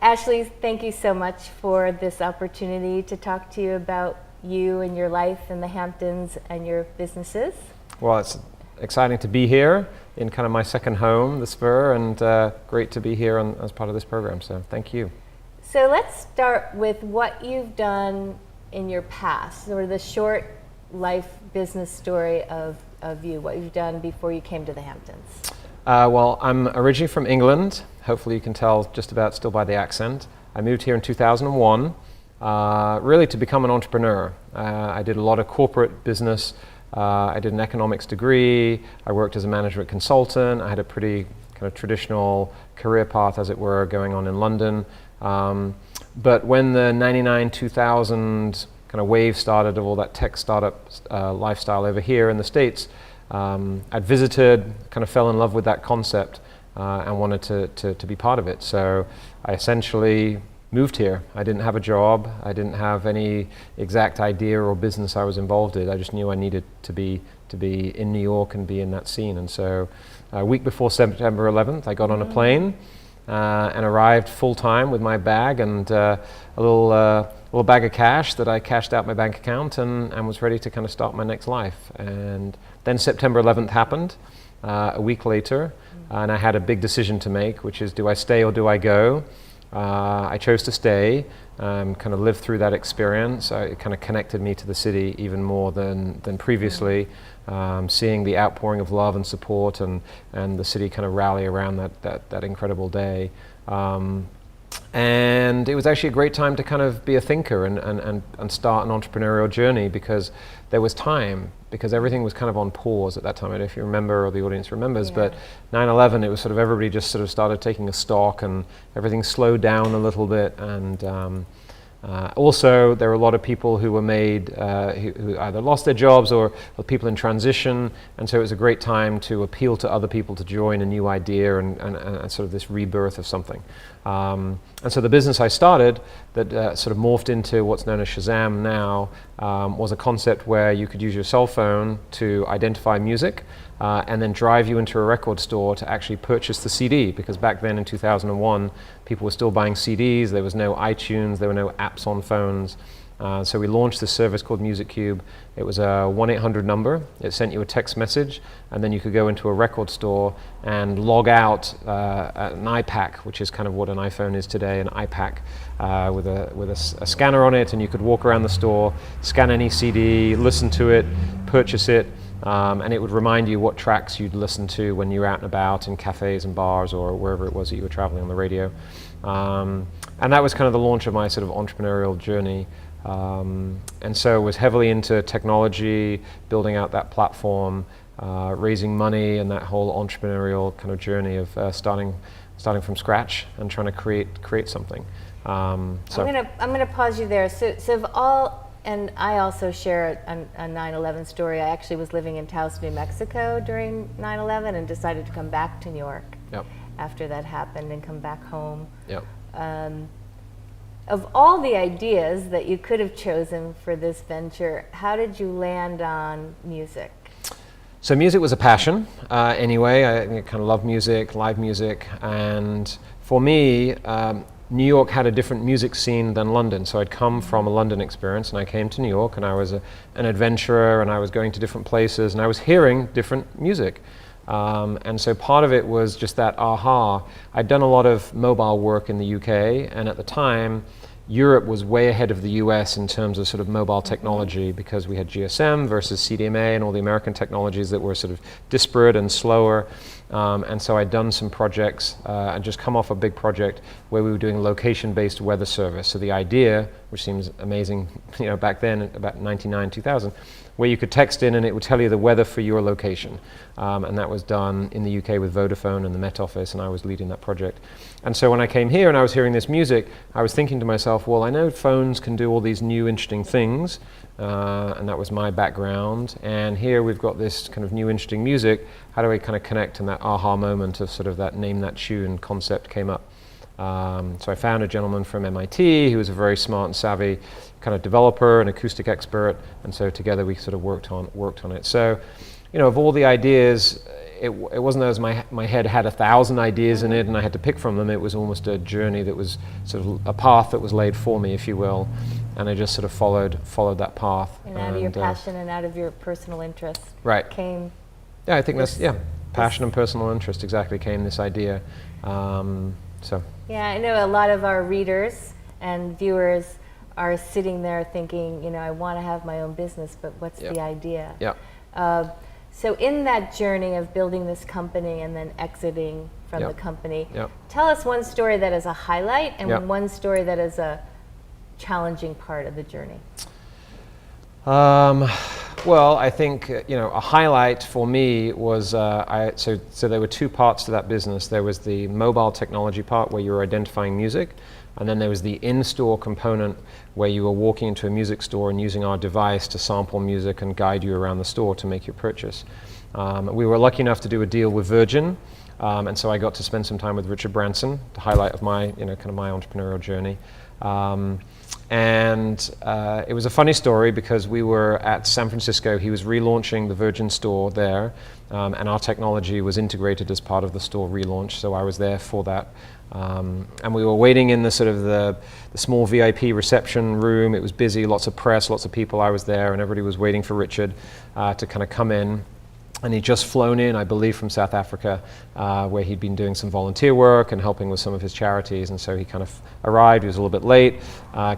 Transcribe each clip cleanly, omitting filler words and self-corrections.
Ashley, thank you so much for this opportunity to talk to you about you and your life in the Hamptons and your businesses. Well, it's exciting to be here in kind of my second home, the Spur, and great to be here as part of this program, so thank you. So let's start with what you've done in your past, or the short life business story of you, what you've done before you came to the Hamptons. Well, I'm originally from England. Hopefully you can tell just about still by the accent. I moved here in 2001, really to become an entrepreneur. I did a lot of corporate business. I did an economics degree. I worked as a management consultant. I had a pretty kind of traditional career path, as it were, going on in London. But when the 99-2000 kind of wave started of all that tech startup lifestyle over here in the States, I'd visited, kind of fell in love with that concept and wanted to be part of it. So I essentially moved here. I didn't have a job. I didn't have any exact idea or business I was involved in. I just knew I needed to be in New York and be in that scene. And so a week before September 11th, I got on a plane and arrived full time with my bag and a little bag of cash that I cashed out my bank account and was ready to kind of start my next life. And then September 11th happened a week later, and I had a big decision to make, which is, do I stay or do I go? I chose to stay, kind of live through that experience. It kind of connected me to the city even more than previously, seeing the outpouring of love and support and the city kind of rally around that incredible day. And it was actually a great time to kind of be a thinker and start an entrepreneurial journey, because there was time, because everything was kind of on pause at that time. I don't know if you remember or the audience remembers, but 9/11, it was sort of everybody just sort of started taking a stock and everything slowed down a little bit. And also, there were a lot of people who were made, who either lost their jobs or people in transition, and so it was a great time to appeal to other people to join a new idea and sort of this rebirth of something. And so the business I started that sort of morphed into what's known as Shazam now was a concept where you could use your cell phone to identify music and then drive you into a record store to actually purchase the CD, because back then in 2001 people were still buying CDs. There was no iTunes, there were no apps on phones. So we launched this service called Music Cube. It was a 1-800 number. It sent you a text message, and then you could go into a record store and log out an iPack, which is kind of what an iPhone is today, an iPack with a scanner on it, and you could walk around the store, scan any CD, listen to it, purchase it, and it would remind you what tracks you'd listen to when you were out and about in cafes and bars or wherever it was that you were traveling on the radio. And that was kind of the launch of my sort of entrepreneurial journey. And so was heavily into technology, building out that platform, raising money, and that whole entrepreneurial kind of journey of starting from scratch and trying to create something. So I'm gonna pause you there. So of all, and I also share a 9/11 story. I actually was living in Taos, New Mexico during 9/11 and decided to come back to New York after that happened and come back home. Of all the ideas that you could have chosen for this venture, how did you land on music? So music was a passion anyway. I kind of love music, live music, and for me, New York had a different music scene than London. So I'd come from a London experience, and I came to New York, and I was an adventurer, and I was going to different places, and I was hearing different music. And so part of it was just that aha. I'd done a lot of mobile work in the UK, and at the time, Europe was way ahead of the US in terms of sort of mobile technology, because we had GSM versus CDMA and all the American technologies that were sort of disparate and slower. And so I'd done some projects and just come off a big project where we were doing location-based weather service. So the idea, which seems amazing, back then, about 99, 2000, where you could text in and it would tell you the weather for your location. And that was done in the UK with Vodafone and the Met Office, and I was leading that project. And so when I came here and I was hearing this music, I was thinking to myself, well, I know phones can do all these new interesting things, and that was my background. And here we've got this kind of new interesting music. How do I kind of connect? And that aha moment of sort of that name that tune concept came up. So I found a gentleman from MIT who was a very smart and savvy kind of developer and acoustic expert, and so together we sort of worked on it. So, of all the ideas, it wasn't as my head had 1,000 ideas in it and I had to pick from them. It was almost a journey that was sort of a path that was laid for me, if you will, and I just sort of followed that path. And out of your passion and out of your personal interest, right, came. Yeah, I think passion and personal interest exactly came this idea. So. Yeah, I know a lot of our readers and viewers are sitting there thinking, you know, I want to have my own business, but what's the idea? Yeah. So in that journey of building this company and then exiting from the company, tell us one story that is a highlight and one story that is a challenging part of the journey. Well, I think a highlight for me was so there were two parts to that business. There was the mobile technology part where you were identifying music, and then there was the in-store component where you were walking into a music store and using our device to sample music and guide you around the store to make your purchase. We were lucky enough to do a deal with Virgin, and so I got to spend some time with Richard Branson, the highlight of my kind of my entrepreneurial journey. And it was a funny story because we were at San Francisco. He was relaunching the Virgin store there, and our technology was integrated as part of the store relaunch, so I was there for that. And we were waiting in the sort of the small VIP reception room. It was busy, lots of press, lots of people. I was there, and everybody was waiting for Richard to kind of come in. And he'd just flown in, I believe, from South Africa, where he'd been doing some volunteer work and helping with some of his charities. And so he kind of arrived, he was a little bit late,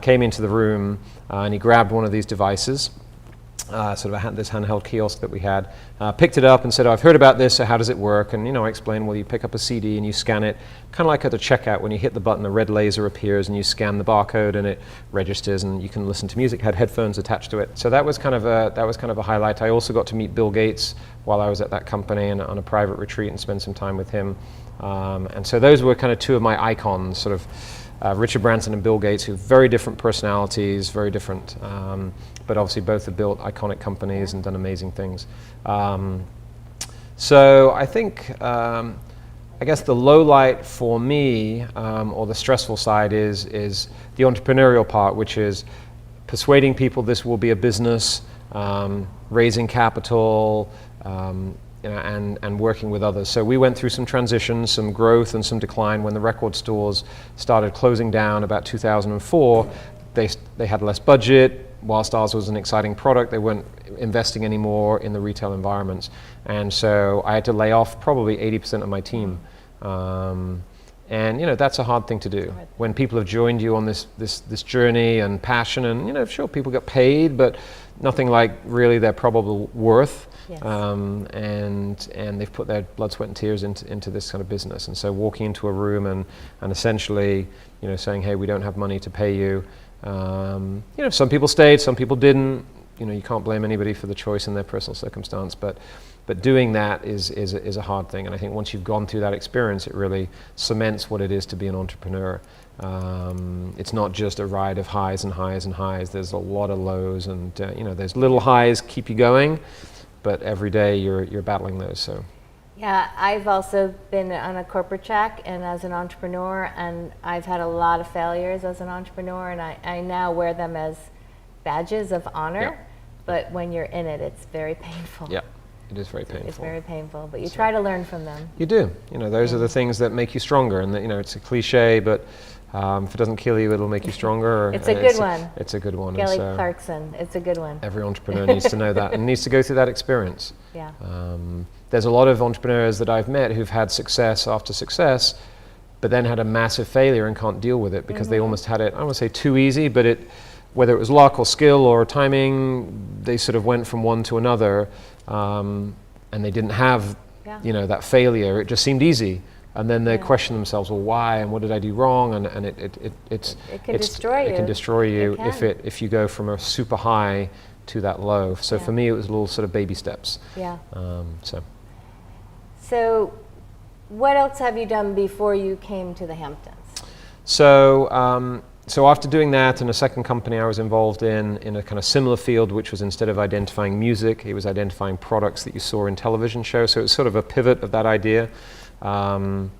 came into the room, and he grabbed one of these devices, sort of this handheld kiosk that we had, picked it up and said, "Oh, I've heard about this, so how does it work?" And I explained, well, you pick up a CD and you scan it, kind of like at the checkout, when you hit the button, the red laser appears and you scan the barcode and it registers and you can listen to music. It had headphones attached to it. So that was kind of a highlight. I also got to meet Bill Gates while I was at that company and on a private retreat and spend some time with him. And so those were kind of two of my icons, sort of Richard Branson and Bill Gates, who have very different personalities, very different, but obviously both have built iconic companies and done amazing things. So I think, I guess the low light for me, or the stressful side is the entrepreneurial part, which is persuading people this will be a business, raising capital, and working with others. So we went through some transitions, some growth and some decline. When the record stores started closing down about 2004, they had less budget. Whilst ours was an exciting product, they weren't investing anymore in the retail environments. And so I had to lay off probably 80% of my team. And that's a hard thing to do. When people have joined you on this journey and passion, and sure, people get paid, but nothing like really their probable worth. Yes. And they've put their blood, sweat, and tears into this kind of business. And so walking into a room and essentially, saying, hey, we don't have money to pay you. Some people stayed, some people didn't. You can't blame anybody for the choice in their personal circumstance, but doing that is a hard thing. And I think once you've gone through that experience, it really cements what it is to be an entrepreneur. It's not just a ride of highs and highs and highs. There's a lot of lows, and there's little highs keep you going, but every day you're battling those. So. Yeah, I've also been on a corporate track and as an entrepreneur, and I've had a lot of failures as an entrepreneur, and I now wear them as badges of honor. Yeah. But when you're in it, it's very painful. Yeah, it is very painful. It's very painful, but you try to learn from them. You do. Those are the things that make you stronger, and it's a cliche, but if it doesn't kill you, it'll make you stronger. It's a good one. It's a good one. Kelly Clarkson, it's a good one. Every entrepreneur needs to know that and needs to go through that experience. Yeah. There's a lot of entrepreneurs that I've met who've had success after success, but then had a massive failure and can't deal with it because they almost had it, I don't want to say too easy, but whether it was luck or skill or timing, they sort of went from one to another, and they didn't have, that failure. It just seemed easy. And then they question themselves, well, why, and what did I do wrong? And it can destroy you. It can destroy you if you go from a super high to that low. So for me, it was little sort of baby steps. Yeah. So what else have you done before you came to the Hamptons? So after doing that, in a second company I was involved in a kind of similar field, which was instead of identifying music, it was identifying products that you saw in television shows. So it was sort of a pivot of that idea. And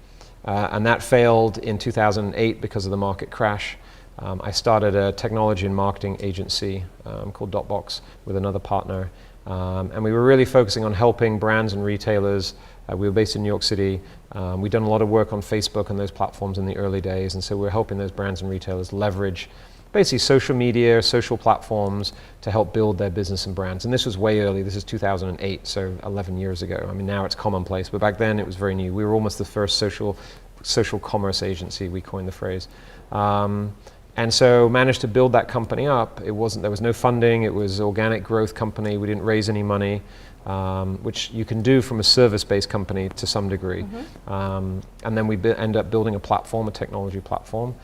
that failed in 2008 because of the market crash. I started a technology and marketing agency called Dotbox with another partner. And we were really focusing on helping brands and retailers We were based in New York City. We'd done a lot of work on Facebook and those platforms in the early days, and so we were helping those brands and retailers leverage basically social media, social platforms to help build their business and brands. And this was way early. This is 2008, so 11 years ago. I mean, now it's commonplace, but back then it was very new. We were almost the first social commerce agency, we coined the phrase. And so managed to build that company up. There was no funding. It was organic growth company. We didn't raise any money, which you can do from a service-based company to some degree. And then we end up building a platform, a technology platform,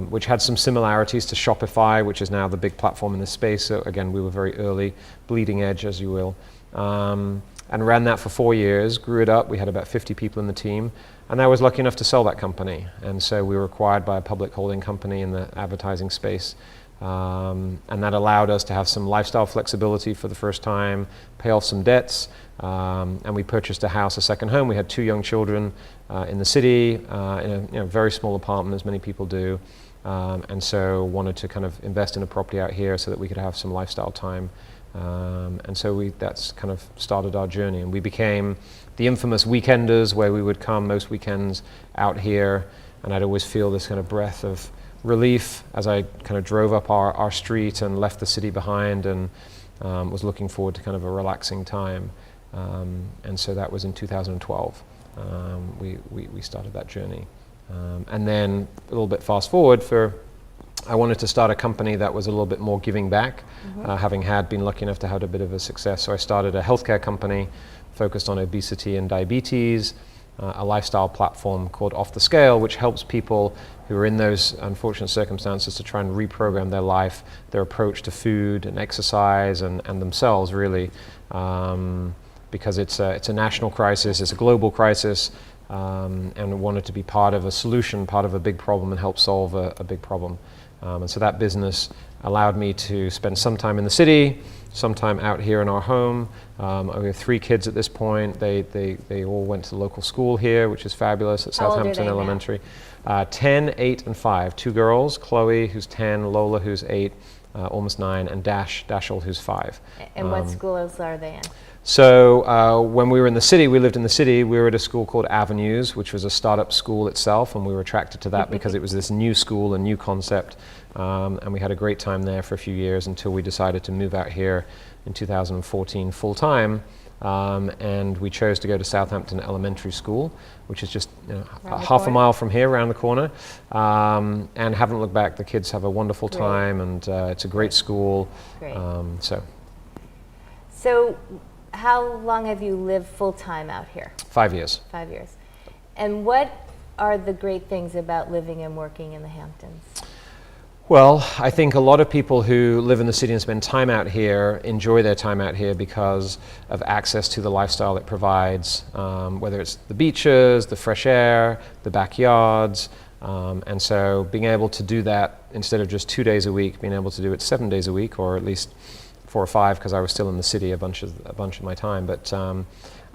which had some similarities to Shopify, which is now the big platform in this space. So again, we were very early, bleeding edge, as you will. And ran that for 4 years, grew it up. We had about 50 people in the team. And I was lucky enough to sell that company. And so we were acquired by a public holding company in the advertising space. And that allowed us to have some lifestyle flexibility for the first time, pay off some debts. And we purchased a house, a second home. We had 2 young children in the city, in a very small apartment, as many people do. And so wanted to kind of invest in a property out here so that we could have some lifestyle time. And so that's kind of started our journey, and we became the infamous weekenders, where we would come most weekends out here, and I'd always feel this kind of breath of relief as I kind of drove up our street and left the city behind, and was looking forward to kind of a relaxing time. And so that was in 2012. We started that journey. And then a little bit fast forward, I wanted to start a company that was a little bit more giving back, having been lucky enough to have a bit of a success. So I started a healthcare company focused on obesity and diabetes, a lifestyle platform called Off the Scale, which helps people who are in those unfortunate circumstances to try and reprogram their life, their approach to food and exercise and themselves, really, because it's a national crisis, it's a global crisis, and wanted to be part of a solution, part of a big problem, and help solve a big problem. And so that business allowed me to spend some time in the city, some time out here in our home. We have 3 kids at this point. They all went to local school here, which is fabulous, at Southampton Elementary. 10, 8, and 5. 2 girls, Chloe, who's 10, Lola, who's 8, almost 9, and Dashel, who's 5. And what schools are they in? So when we were in the city, we lived in the city, we were at a school called Avenues, which was a startup school itself, and we were attracted to that because it was this new school, a new concept, and we had a great time there for a few years until we decided to move out here in 2014 full-time, and we chose to go to Southampton Elementary School, which is just half a mile from here, around the corner, and haven't looked back. The kids have a wonderful time, and it's a great school. Great. So how long have you lived full-time out here? 5 years. 5 years. And what are the great things about living and working in the Hamptons? Well, I think a lot of people who live in the city and spend time out here enjoy their time out here because of access to the lifestyle it provides, whether it's the beaches, the fresh air, the backyards. And so being able to do that instead of just 2 days a week, being able to do it 7 days a week, or at least 4 or 5, because I was still in the city a bunch of my time. But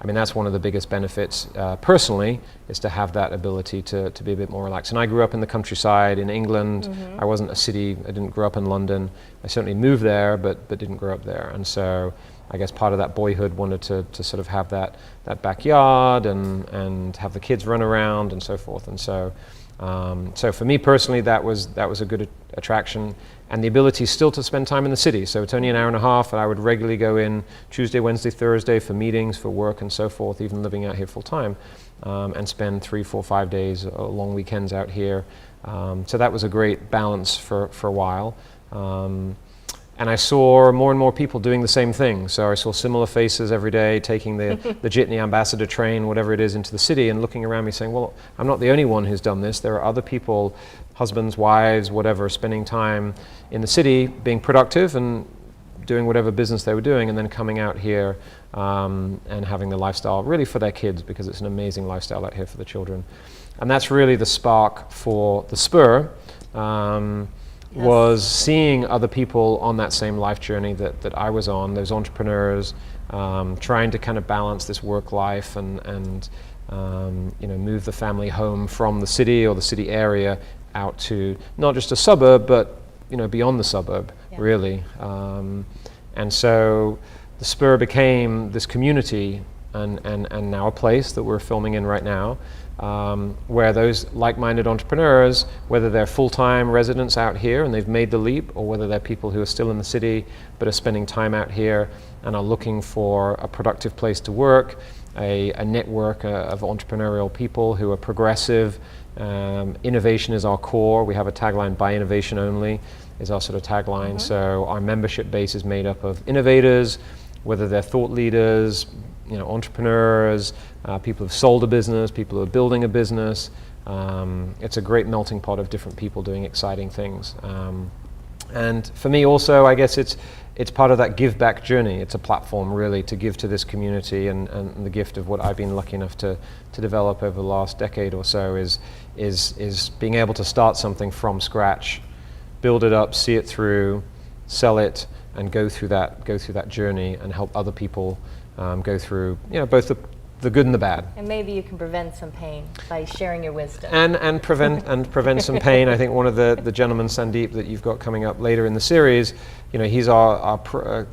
I mean, that's one of the biggest benefits personally, is to have that ability to be a bit more relaxed. And I grew up in the countryside in England. I wasn't I didn't grow up in London. I certainly moved there, but didn't grow up there. And so I guess part of that boyhood wanted to sort of have that backyard and have the kids run around and so forth. And so so for me personally, that was a good attraction, and the ability still to spend time in the city. So it's only an hour and a half, and I would regularly go in Tuesday, Wednesday, Thursday for meetings, for work and so forth, even living out here full time, and spend 3, 4, 5 days, long weekends out here. So that was a great balance for a while. And I saw more and more people doing the same thing. So I saw similar faces every day, taking the Jitney Ambassador train, whatever it is, into the city, and looking around me saying, well, I'm not the only one who's done this. There are other people, husbands, wives, whatever, spending time in the city, being productive and doing whatever business they were doing, and then coming out here and having the lifestyle really for their kids, because it's an amazing lifestyle out here for the children. And that's really the spark for the Spur. Yes. Was seeing other people on that same life journey that I was on, those entrepreneurs, trying to kind of balance this work life and move the family home from the city or the city area out to not just a suburb, but beyond the suburb, really. And so the Spur became this community and now a place that we're filming in right now, where those like-minded entrepreneurs, whether they're full-time residents out here and they've made the leap, or whether they're people who are still in the city but are spending time out here and are looking for a productive place to work, a network of entrepreneurial people who are progressive. Innovation is our core. We have a tagline, by innovation only, is our sort of tagline. So our membership base is made up of innovators, whether they're thought leaders, entrepreneurs, people who've sold a business, people who are building a business. It's a great melting pot of different people doing exciting things. And for me also, I guess it's part of that give back journey. It's a platform really to give to this community, and the gift of what I've been lucky enough to develop over the last decade or so is being able to start something from scratch, build it up, see it through, sell it, and go through that journey and help other people go through both the good and the bad. And maybe you can prevent some pain by sharing your wisdom. And prevent some pain. I think one of the gentlemen, Sandeep, that you've got coming up later in the series, he's our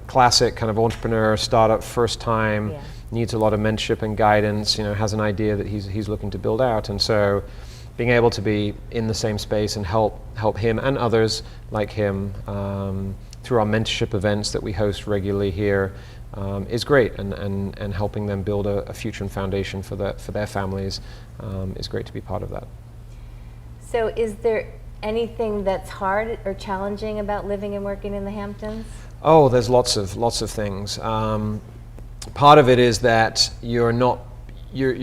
classic kind of entrepreneur, startup, first time, needs a lot of mentorship and guidance, has an idea that he's looking to build out. And so being able to be in the same space and help him and others like him through our mentorship events that we host regularly here is great, and helping them build a future and foundation for their families is great to be part of that. So is there anything that's hard or challenging about living and working in the Hamptons? Oh, there's lots of things. Part of it is that you're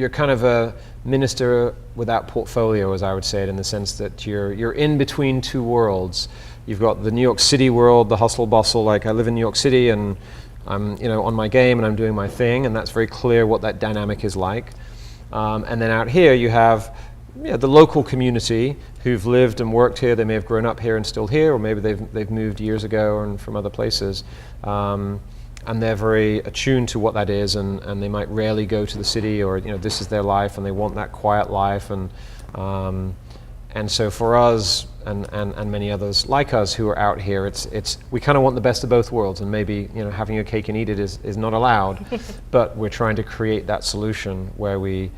kind of a minister without portfolio, as I would say it, in the sense that you're in between two worlds. You've got the New York City world, the hustle bustle, like I live in New York City and I'm on my game and I'm doing my thing, and that's very clear what that dynamic is like. And then out here you have the local community who've lived and worked here. They may have grown up here and still here, or maybe they've moved years ago and from other places. And they're very attuned to what that is, and they might rarely go to the city, or this is their life and they want that quiet life. And so for us and many others like us who are out here, we kind of want the best of both worlds, and maybe having your cake and eat it is not allowed, but we're trying to create that solution where we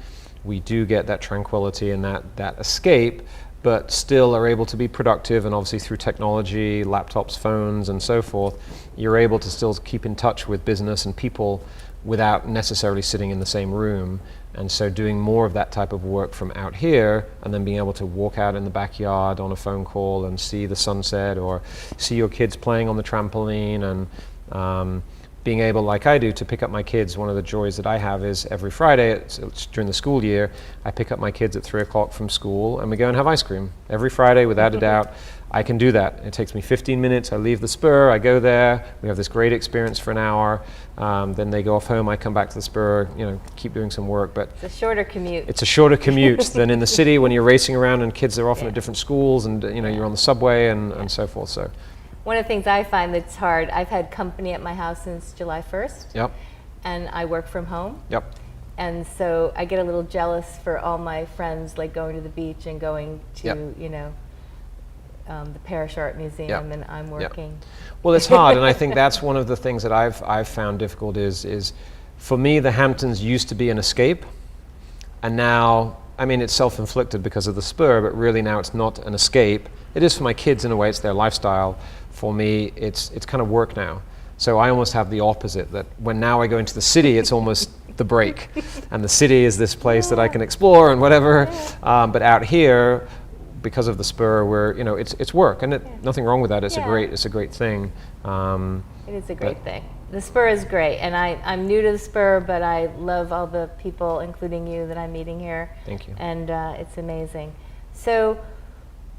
do get that tranquility and that escape, but still are able to be productive. And obviously through technology, laptops, phones, and so forth, you're able to still keep in touch with business and people without necessarily sitting in the same room. And so doing more of that type of work from out here, and then being able to walk out in the backyard on a phone call and see the sunset, or see your kids playing on the trampoline, and being able, like I do, to pick up my kids. One of the joys that I have is every Friday, it's during the school year, I pick up my kids at 3 o'clock from school and we go and have ice cream. Every Friday, without a doubt, I can do that. It takes me 15 minutes. I leave the Spur, I go there, we have this great experience for an hour, then they go off home, I come back to the Spur, keep doing some work. But it's a shorter commute. It's a shorter commute than in the city when you're racing around and kids are often at different schools, and you're on the subway and so forth. So one of the things I find that's hard, I've had company at my house since July 1st. Yep. And I work from home. Yep. And so I get a little jealous for all my friends, like going to the beach and going to, the Parish Art Museum, and I'm working. Well, it's hard, and I think that's one of the things that I've found difficult is for me, the Hamptons used to be an escape, and now, it's self-inflicted because of the Spur, but really now it's not an escape. It is for my kids in a way, it's their lifestyle. For me, it's kind of work now. So I almost have the opposite, that when now I go into the city, it's almost the break. And the city is this place that I can explore and whatever. But out here, because of the Spur, where it's work, and nothing wrong with that. It's a great thing. It is a great thing. The Spur is great, and I'm new to the Spur, but I love all the people, including you, that I'm meeting here. Thank you. And it's amazing. So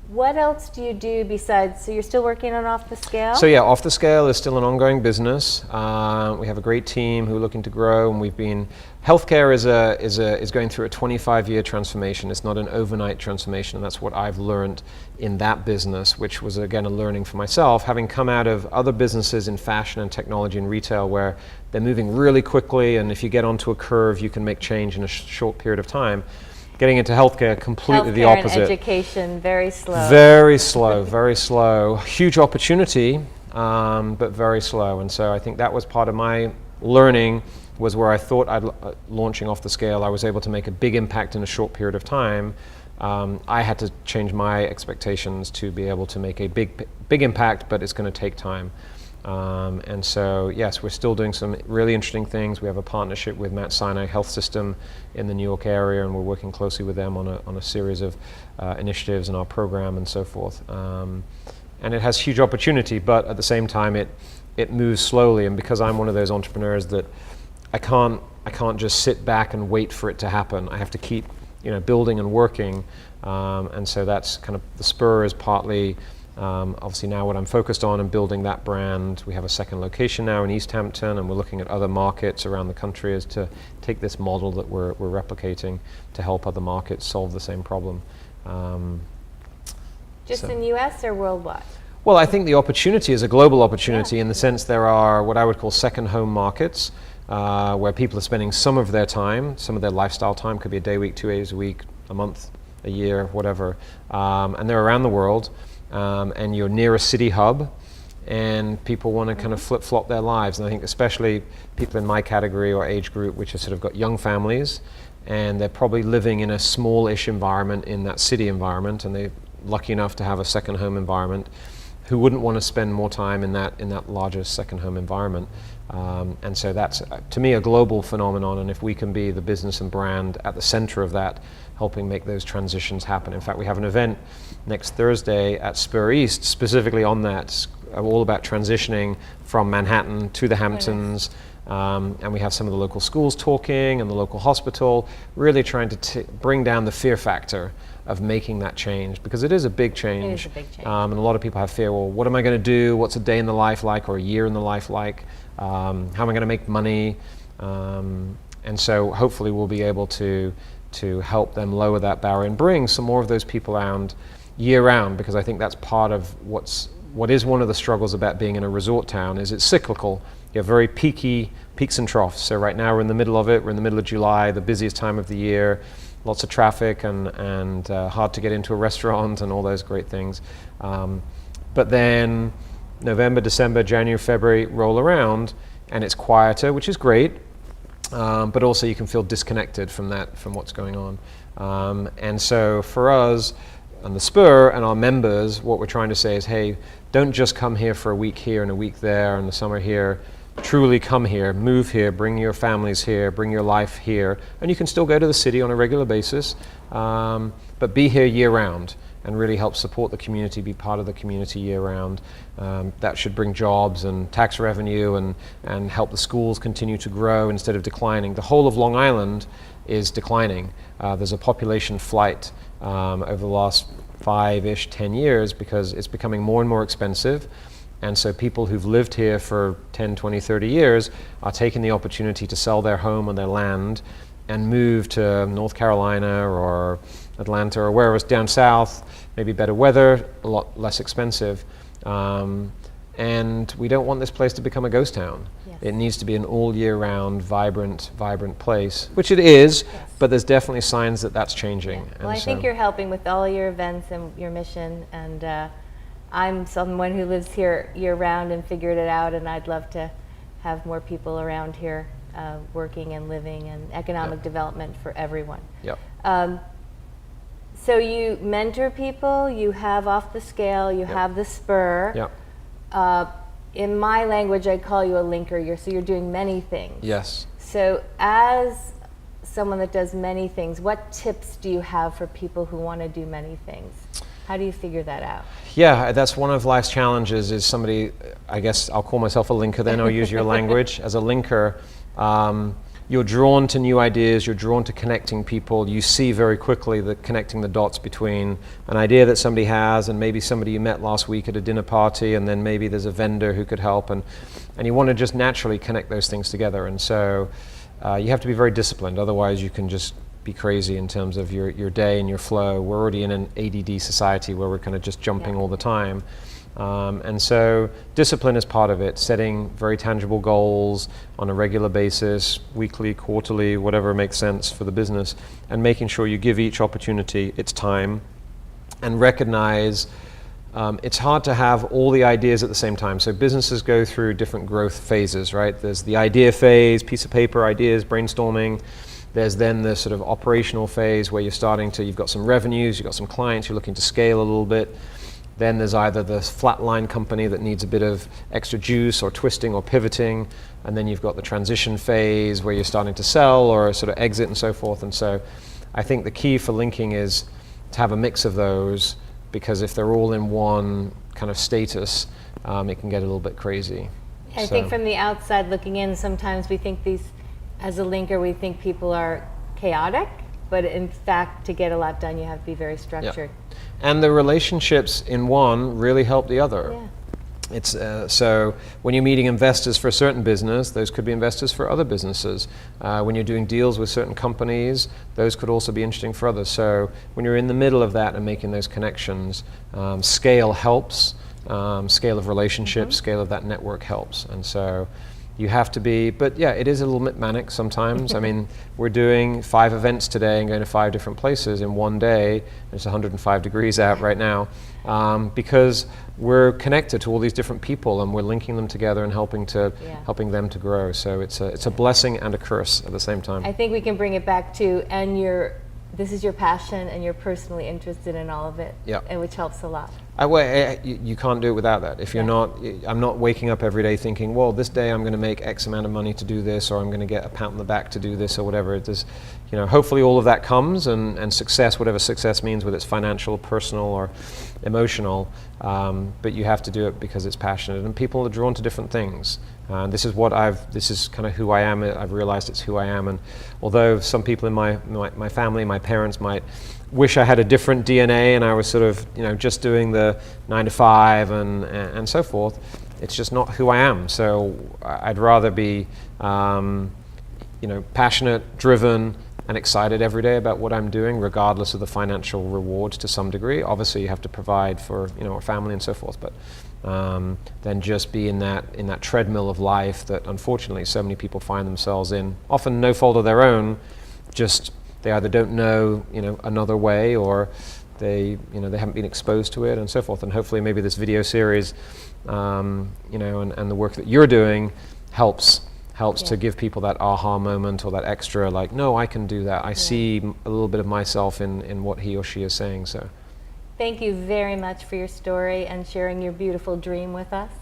what else do you do besides, so you're still working on Off the Scale? So yeah, Off the Scale is still an ongoing business. We have a great team who are looking to grow, and healthcare is going through a 25-year transformation. It's not an overnight transformation, and that's what I've learned in that business, which was again a learning for myself, having come out of other businesses in fashion and technology and retail where they're moving really quickly, and if you get onto a curve, you can make change in a short period of time. Getting into healthcare, completely the opposite. And education, very slow. Very slow, very slow. Huge opportunity, but very slow. And so I think that was part of my learning was where I thought launching off the scale, I was able to make a big impact in a short period of time. I had to change my expectations to be able to make a big impact, but it's going to take time. And so, yes, we're still doing some really interesting things. We have a partnership with Mount Sinai Health System in the New York area, and we're working closely with them on a series of initiatives in our program and so forth. And it has huge opportunity, but at the same time, it moves slowly. And because I'm one of those entrepreneurs that I can't just sit back and wait for it to happen. I have to keep, building and working. And so that's kind of the Spur is partly. Obviously now what I'm focused on and building that brand. We have a second location now in East Hampton, and we're looking at other markets around the country as to take this model that we're replicating to help other markets solve the same problem. Just in the US or worldwide? Well, I think the opportunity is a global opportunity in the sense there are what I would call second home markets where people are spending some of their time, some of their lifestyle time, could be a day, week, 2 days a week, a month, a year, whatever, and they're around the world. And you're near a city hub, and people want to kind of flip-flop their lives. And I think especially people in my category or age group, which have sort of got young families, and they're probably living in a small-ish environment in that city environment, and they're lucky enough to have a second home environment, who wouldn't want to spend more time in that larger second home environment. And so that's, to me, a global phenomenon, and if we can be the business and brand at the center of that, helping make those transitions happen. In fact, we have an event next Thursday at Spur East specifically on that, all about transitioning from Manhattan to the Hamptons. And we have some of the local schools talking and the local hospital, really trying to bring down the fear factor of making that change, because it is a big change. It is a big change. And a lot of people have fear, well, what am I going to do? What's a day in the life like, or a year in the life like? How am I going to make money? And so hopefully we'll be able to help them lower that barrier and bring some more of those people around year-round, because I think that's part of what is one of the struggles about being in a resort town is it's cyclical. You have very peaks and troughs. So right now we're in the middle of it. We're in the middle of July, the busiest time of the year. Lots of traffic and hard to get into a restaurant and all those great things. But then November, December, January, February roll around, and it's quieter, which is great. But also you can feel disconnected from what's going on. And so for us and the Spur and our members, what we're trying to say is, hey, don't just come here for a week here and a week there and the summer here. Truly come here, move here, bring your families here, bring your life here. And you can still go to the city on a regular basis, but be here year round and really help support the community, be part of the community year round. That should bring jobs and tax revenue and help the schools continue to grow instead of declining. The whole of Long Island is declining. There's a population flight over the last 5-ish, 10 years because it's becoming more and more expensive. And so people who've lived here for 10, 20, 30 years are taking the opportunity to sell their home and their land and move to North Carolina or Atlanta or wherever it's down south, maybe better weather, a lot less expensive. And we don't want this place to become a ghost town. Yes. It needs to be an all year round, vibrant place, which it is, yes. But there's definitely signs that that's changing. Yeah. Well, I think you're helping with all your events and your mission, and I'm someone who lives here year round and figured it out, and I'd love to have more people around here working and living and economic development for everyone. Yep. So you mentor people, you have Off the Scale, you have the Spur. Yep. In my language, I call you a linker. So you're doing many things. Yes. So as someone that does many things, what tips do you have for people who want to do many things? How do you figure that out? Yeah, that's one of life's challenges is somebody, I guess I'll call myself a linker then, I'll use your language. As a linker, you're drawn to new ideas, you're drawn to connecting people. You see very quickly that connecting the dots between an idea that somebody has and maybe somebody you met last week at a dinner party, and then maybe there's a vendor who could help, and you want to just naturally connect those things together. And so you have to be very disciplined, otherwise you can just be crazy in terms of your day and your flow. We're already in an ADD society where we're kind of just jumping all the time. And so discipline is part of it, setting very tangible goals on a regular basis, weekly, quarterly, whatever makes sense for the business, and making sure you give each opportunity its time and recognize it's hard to have all the ideas at the same time. So businesses go through different growth phases, right? There's the idea phase, piece of paper, ideas, brainstorming. There's then the sort of operational phase where you've got some revenues, you've got some clients, you're looking to scale a little bit. Then there's either the flatline company that needs a bit of extra juice or twisting or pivoting. And then you've got the transition phase where you're starting to sell or sort of exit and so forth. And so I think the key for linking is to have a mix of those, because if they're all in one kind of status, it can get a little bit crazy. I think from the outside looking in, sometimes we think as a linker, we think people are chaotic, but in fact, to get a lot done, you have to be very structured. Yep. And the relationships in one really help the other. Yeah. It's so when you're meeting investors for a certain business, those could be investors for other businesses. When you're doing deals with certain companies, those could also be interesting for others. So when you're in the middle of that and making those connections, scale helps. Scale of relationships, scale of that network helps. And so you have to be, but yeah, it is a little bit manic sometimes. I mean, we're doing 5 events today and going to 5 different places in one day. It's 105 degrees out right now, because we're connected to all these different people and we're linking them together and helping them to grow. So it's a blessing and a curse at the same time. I think we can bring it back to, this is your passion and you're personally interested in all of it, and which helps a lot. You can't do it without that. If you're not, I'm not waking up every day thinking, well, this day I'm going to make X amount of money to do this, or I'm going to get a pat on the back to do this, or whatever. It is, hopefully all of that comes, and success, whatever success means, whether it's financial, personal, or emotional. But you have to do it because it's passionate, and people are drawn to different things. This is kind of who I am. I've realized it's who I am, and although some people in my family, my parents might wish I had a different DNA and I was sort of just doing the 9 to 5 and so forth, it's just not who I am. So I'd rather be passionate, driven, and excited every day about what I'm doing, regardless of the financial rewards to some degree. Obviously, you have to provide for a family and so forth, but then just be in that treadmill of life that unfortunately so many people find themselves in, often no fault of their own. Just they either don't know another way, or they haven't been exposed to it and so forth. And hopefully, maybe this video series, and the work that you're doing helps to give people that aha moment or that extra, like, no, I can do that. I see a little bit of myself in what he or she is saying. So thank you very much for your story and sharing your beautiful dream with us.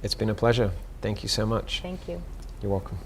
It's been a pleasure. Thank you so much. Thank you. You're welcome.